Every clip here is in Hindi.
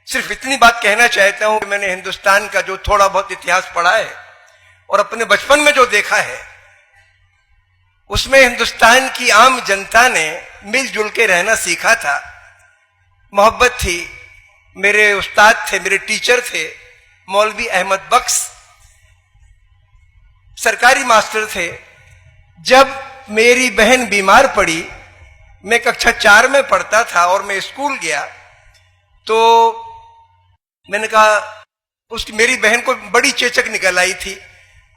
सिर्फ इतनी बात कहना चाहता हूं कि मैंने हिंदुस्तान का जो थोड़ा बहुत इतिहास पढ़ा है और अपने बचपन में जो देखा है, उसमें हिंदुस्तान की आम जनता ने मिलजुल के रहना सीखा था। मोहब्बत थी। मेरे उस्ताद थे, मेरे टीचर थे मौलवी अहमद बख्श, सरकारी मास्टर थे। जब मेरी बहन बीमार पड़ी, मैं कक्षा 4 में पढ़ता था और मैं स्कूल गया, तो मैंने कहा, उसकी मेरी बहन को बड़ी चेचक निकल आई थी,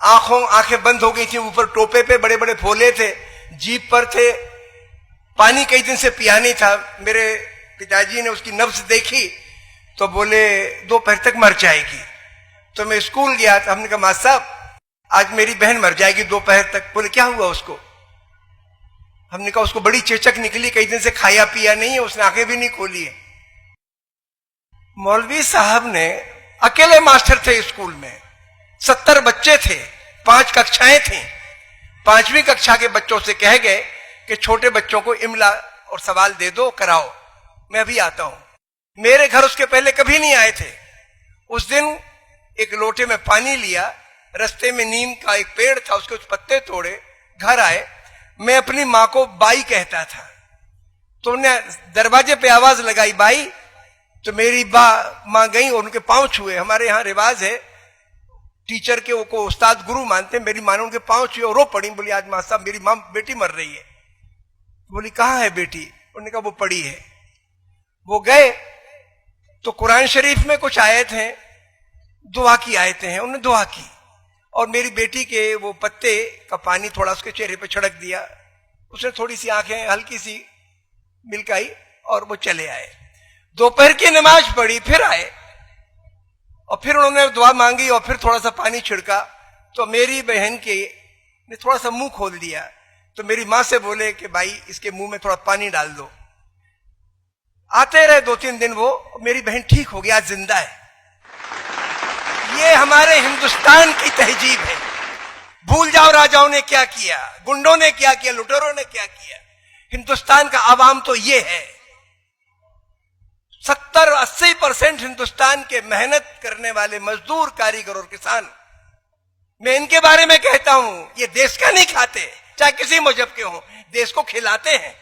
आंखें बंद हो गई थी, ऊपर टोपे पे बड़े बड़े फोले थे, जीप पर थे, पानी कई दिन से पिया नहीं था। मेरे पिताजी ने उसकी नब्ज देखी तो बोले दोपहर तक मर जाएगी। तो मैं स्कूल गया, तो हमने कहा मास्टर साहब आज मेरी बहन मर जाएगी दोपहर तक। बोले क्या हुआ उसको? हमने कहा उसको बड़ी चेचक निकली, कई दिन से खाया पिया नहीं है, उसने आंखें भी नहीं खोली है। मौलवी साहब ने, अकेले मास्टर थे स्कूल में, 70 बच्चे थे, 5 कक्षाएं थी, 5वीं कक्षा के बच्चों से कह गए कि छोटे बच्चों को इमला और सवाल दे दो, कराओ, मैं अभी आता हूं। मेरे घर उसके पहले कभी नहीं आए थे। उस दिन एक लोटे में पानी लिया, रास्ते में नीम का एक पेड़ था, उसके कुछ पत्ते तोड़े, घर आए। मैं अपनी माँ को बाई कहता था, तो उन्हें दरवाजे पे आवाज लगाई बाई, तो मेरी माँ गई और उनके पांव छुए। हमारे यहाँ रिवाज है, टीचर के को उस्ताद गुरु मानते। मेरी माँ ने उनके पांव छुए और रो पड़ी। बोली आज माँ साहब मेरी माँ बेटी मर रही है। बोली कहाँ है बेटी? उन्होंने कहा वो पड़ी है। वो गए तो कुरान शरीफ में कुछ आयत हैं, दुआ की आयतें हैं, उन्होंने दुआ की और मेरी बेटी के वो पत्ते का पानी थोड़ा उसके चेहरे पे छिड़क दिया। उसने थोड़ी सी आंखें हल्की सी मिलकाई और वो चले आए। दोपहर की नमाज पढ़ी, फिर आए और फिर उन्होंने दुआ मांगी और फिर थोड़ा सा पानी छिड़का, तो मेरी बहन के ने थोड़ा सा मुंह खोल दिया। तो मेरी माँ से बोले कि भाई इसके मुंह में थोड़ा पानी डाल दो। आते रहे 2-3 दिन, वो मेरी बहन ठीक हो गया, जिंदा है। ये हमारे हिंदुस्तान की तहजीब है। भूल जाओ राजाओं ने क्या किया, गुंडों ने क्या किया, लुटेरों ने क्या किया। हिंदुस्तान का आवाम तो ये है। 70-80% हिंदुस्तान के मेहनत करने वाले मजदूर, कारीगर और किसान, मैं इनके बारे में कहता हूं, ये देश का नहीं खाते, चाहे किसी मजहब के हों, देश को खिलाते हैं।